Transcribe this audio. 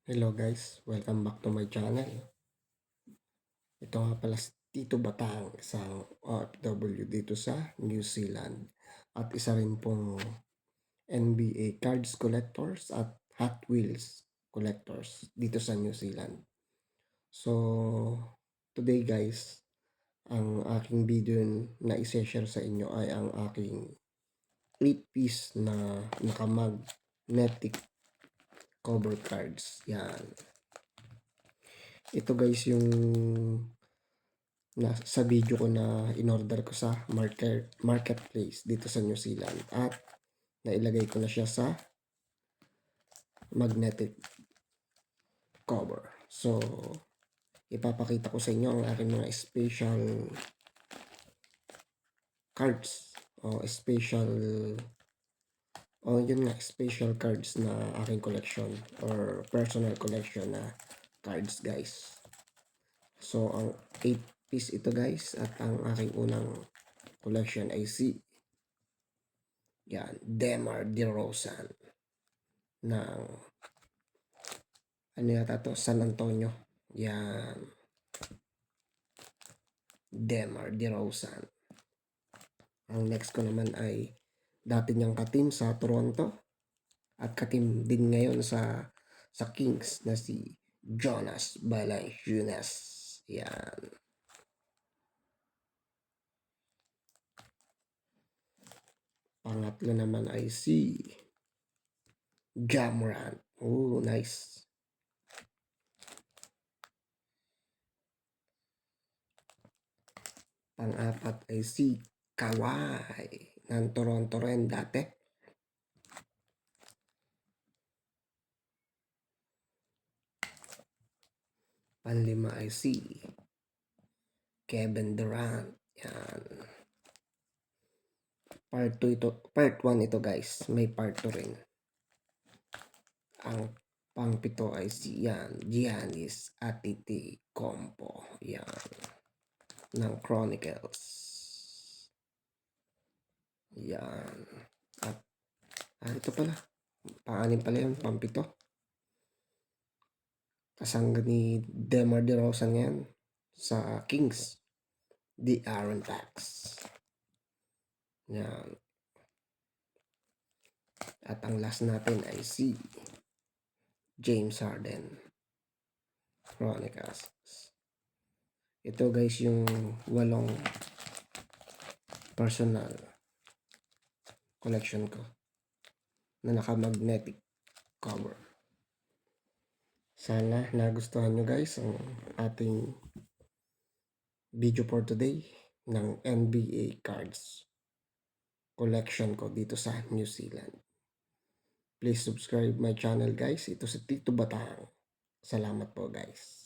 Hello guys, welcome back to my channel. Ito nga pala si Tito Batang, isang OFW dito sa New Zealand. At isa rin pong NBA cards collectors at Hot Wheels collectors dito sa New Zealand. So, today guys, ang aking video na isi-share sa inyo ay ang aking 8-piece na naka-magnetic cover cards. Yan. Ito guys yung sa video ko na in-order ko sa marketplace dito sa New Zealand at nailagay ko na siya sa magnetic cover. So, ipapakita ko sa inyo ang aking mga special cards o special cards na aking collection or personal collection na cards guys. So, ang 8-piece ito guys at ang aking unang collection ay yan, DeMar DeRozan ng ano yata to, San Antonio. Yan, DeMar DeRozan. Ang next ko naman ay dati niyang katim sa Toronto at katim din ngayon sa Kings na si Jonas Valanciunas. Yan. Pangatlo naman ay si Ja Morant. Oh, nice. Pang-apat ay si Kawhi ng Toronto rin dati. Panlima ay si Kevin Durant. Yan. Part 2 ito. Part 1 ito guys. May part 2 rin. Ang pang-pito ay si Giannis Antetokounmpo. Yan. Ng Chronicles. Yan. At ito pala. Pang-anim pala yun. Pang-pito. Kasangga ni DeMar DeRozan yan sa Kings. The Aaron Tax. Yan. At ang last natin ay si James Harden. Chronicles. Ito guys yung 8 personal collection ko na naka-magnetic cover. Sana nagustuhan nyo guys ang ating video for today ng NBA cards collection ko dito sa New Zealand. Please subscribe my channel guys. Ito si Tito Batang. Salamat po guys.